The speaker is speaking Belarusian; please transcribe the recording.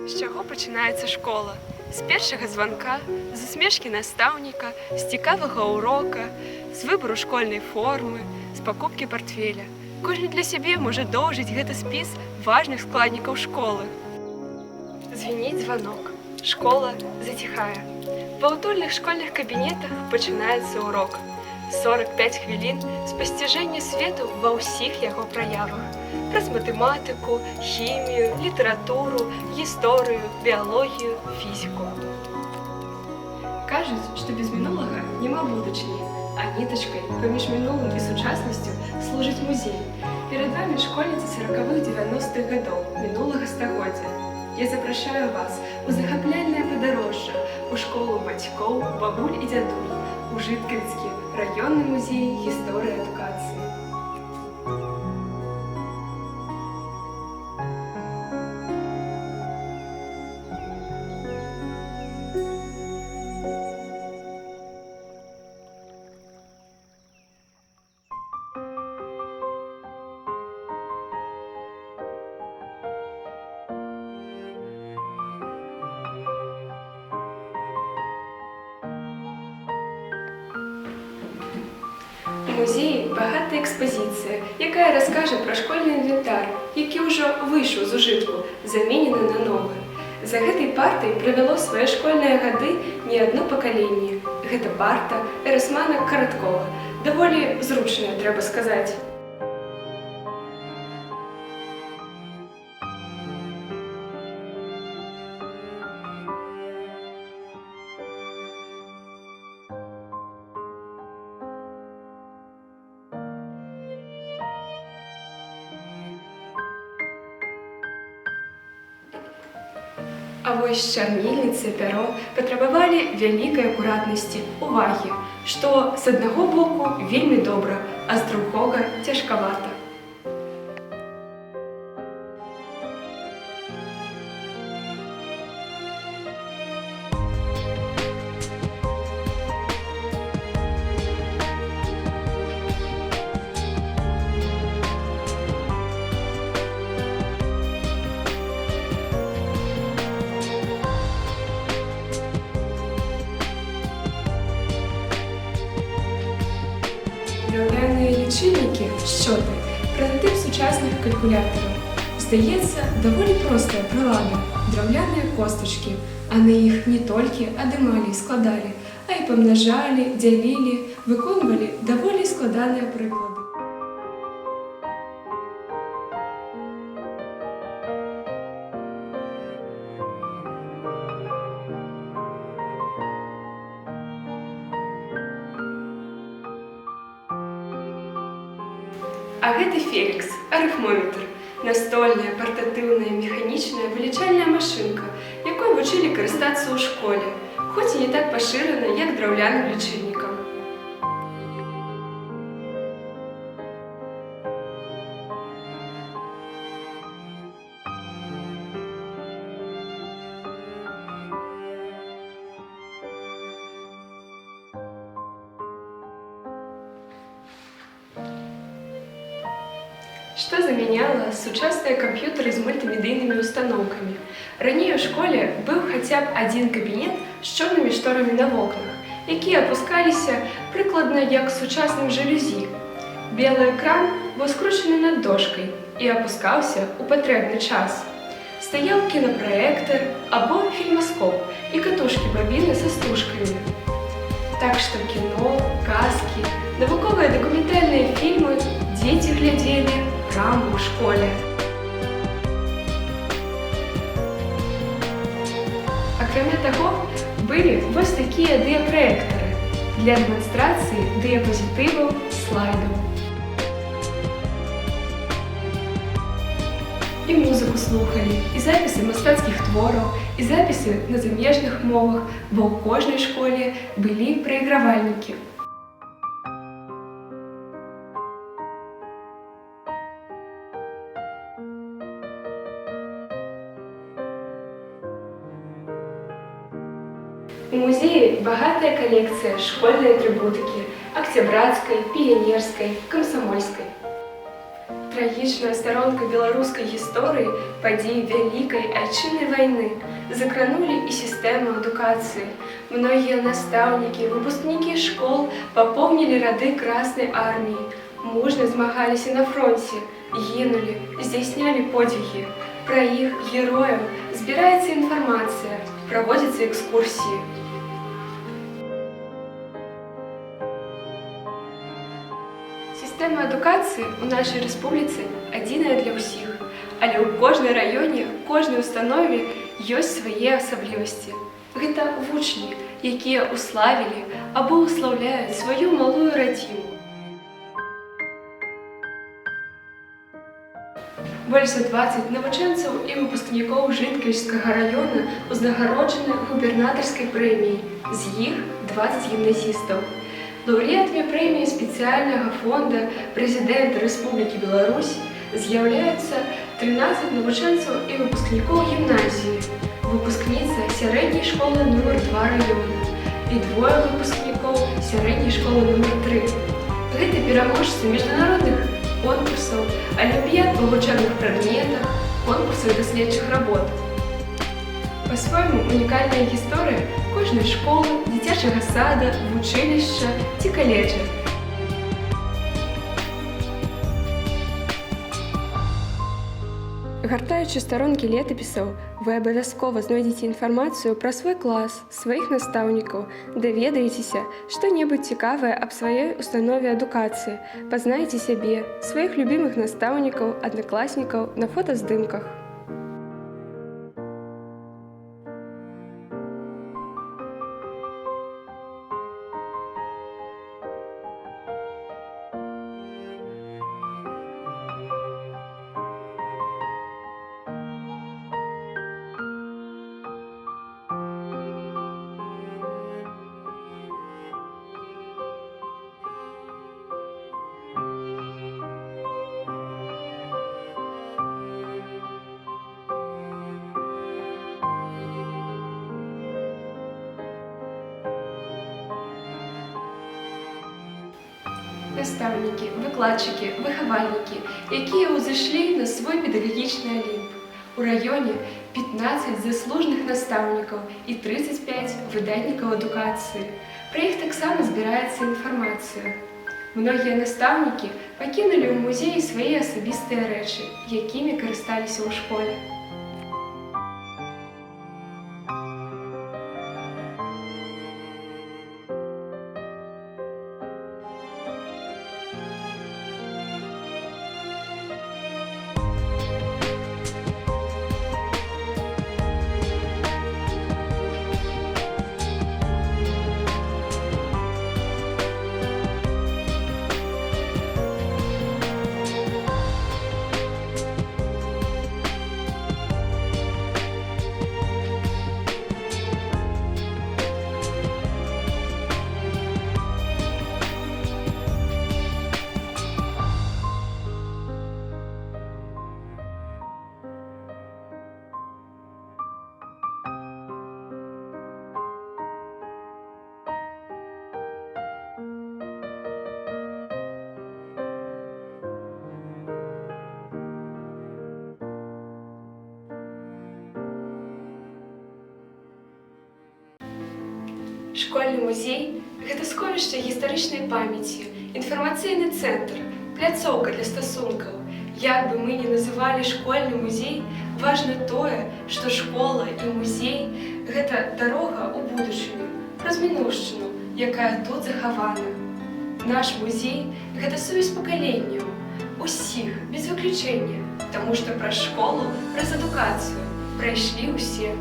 З чого починається школа? З першого дзвонка, з усмішки наставника, з цікавого урока, з вибору школьної форми, з покупки портфеля. Кожен для себе може доўжыць гэты спіс важных складнікаў школы. Звініць звонок. Школа затихае. Ва ўтульных школьных кабінетах пачынаецца урок. 45 хвілін спасціжэння свету ва ўсіх яго праявах. Праз матэматыку, хімію, літаратуру, гісторыю, біялогію, фізіку. Кажуць, што без мінулага няма будучыні, а нітачкай паміж мінулым і сучаснасцю служыць музей. Перад вами школьніца 40-х-90-х гадоў мінулага стагоддзя. Я запрашаю вас у захапляльнае падарожжа, у школу бацькоў, бабуль і дзядуль, у Жыткавіцкі раённы музей гісторыі адукацыі. У музеі багатая экспазіцыя, якая раскажа пра школьны інвентар, які ўжо выйшаў з ужытку, заменены на новы. За гэтай партай правяло свае школьныя гады не адно пакаленне. Гэта парта Эрасмана Караткова. Даволі зручная, трэба сказаць. А вось чарнільніцы, пяро патрабавалі вялікай акуратнасці, увагі, што з аднаго боку вельмі добра, а з другога цяжкавата. Драўляныя лічыльнікі, шчоты, пратотып сучасных калькулятараў. Здаецца, даволі простая прылада, драўляныя костачкі, а на іх не толькі адымалі і складалі, а і памнажалі, дзялілі, выконвалі даволі складаныя прыклады. А гэта Фелікс, арыфмометр, настольная, партатыўная, механічная вылічальная машынка, якой вучылі карыстацца ў школе, хоць і не так пашырана, як драўляным лічыльнікам. Што замяняла сучасныя камп'ютары з мультымедыйнымі устаноўкамі. Раней у школе быў хаця б адзін кабінет з чорнымі шторамі на вокнах, якія апускаліся прыкладна як сучасным жалюзі. Белы экран быў скручаны над дошкай і апускаўся ў патрэбны час. Стаяў кінапраектар або фільмаскоп і катушкі бабіны са стужкамі. Так што кіно, казкі, навуковыя дакументальныя фільмы дзеці глядзелі прямо ў школе. Акрамя таго, былі вось такія дыяпраектары для дэманстрацыі дыяпазітываў, слайдаў. І музыку слухалі, і запісы мастацкіх твораў, і запісы на замежных мовах, бо ў кожнай школе былі прайгравальнікі. У музеі багатая калекцыя школьнай атрыбутыкі, акцябрацкай, піянерскай, камсамольскай. Трагічная старонка беларускай гісторыі падзеі Вялікай Айчыннай вайны закранулі і сістэму адукацыі. Многія настаўнікі, выпускнікі школ папоўнілі рады Краснай арміі, мужна змагаліся на фронце, гінулі, здзяйснялі подвігі. Пра іх герояў збіраецца інфармацыя, праводзяцца экскурсіі. Сістэма адукацыі ў нашай рэспубліцы адзіная для ўсіх, але ў кожнай раёне, кожнай установе ёсць свае асаблівасці. Гэта вучні, якія уславілі або услаўляюць сваю малую радзіму. Больш за 20 навучэнцаў і выпускнікоў Жыткавічскага раёна узнагароджаны губернатарскай прэміяй, з іх 20 гімназістаў. Лаўрэатамі прэміі спецыяльнага фонда прэзідэнта Рэспублікі Беларусь з'яўляюцца 13 навучэнцаў і выпускнікоў гімназіі, выпускніца сярэдняй школы нумар 2 раёна і двое выпускнікоў сярэдняй школы нумар 3. Гэта пераможцы міжнародных конкурсаў, алімпіяд па вучэбных прадметах, конкурсаў даследчых работ. Па-свойму унікальная гісторыя кожнай школы, дзіцячага сада, вучылішча ці каледжа. Гартаючы старонкі летапісаў, вы абавязкова знойдзеце інфармацыю пра свой клас, сваіх настаўнікаў, даведаецеся што-небудзь цікавае аб сваёй установе адукацыі, пазнаеце сябе, сваіх любімых настаўнікаў, аднакласнікаў на фотаздымках. Настаўнікі, выкладчыкі, выхавальнікі, якія ўзышлі на свой педагагічны алімп. У раёне 15 заслужаных настаўнікаў і 35 выдатнікаў адукацыі. Пра іх таксама збіраецца інфармацыя. Многія настаўнікі пакінулі ў музеі свае асабістыя рэчы, якімі карысталіся ў школе. Школьны музей – гэта сховішча гістарычнай памяці, інфармацыйны цэнтр, пляцоўка для стасункаў. Як бы мы ні называлі школьны музей, важна тое, што школа і музей – гэта дарога ў будучыню, праз мінуўшчыну, якая тут захавана. Наш музей – гэта сувязь пакаленняў, усіх, без выключэння, таму што праз школу, праз адукацыю прайшлі ўсе.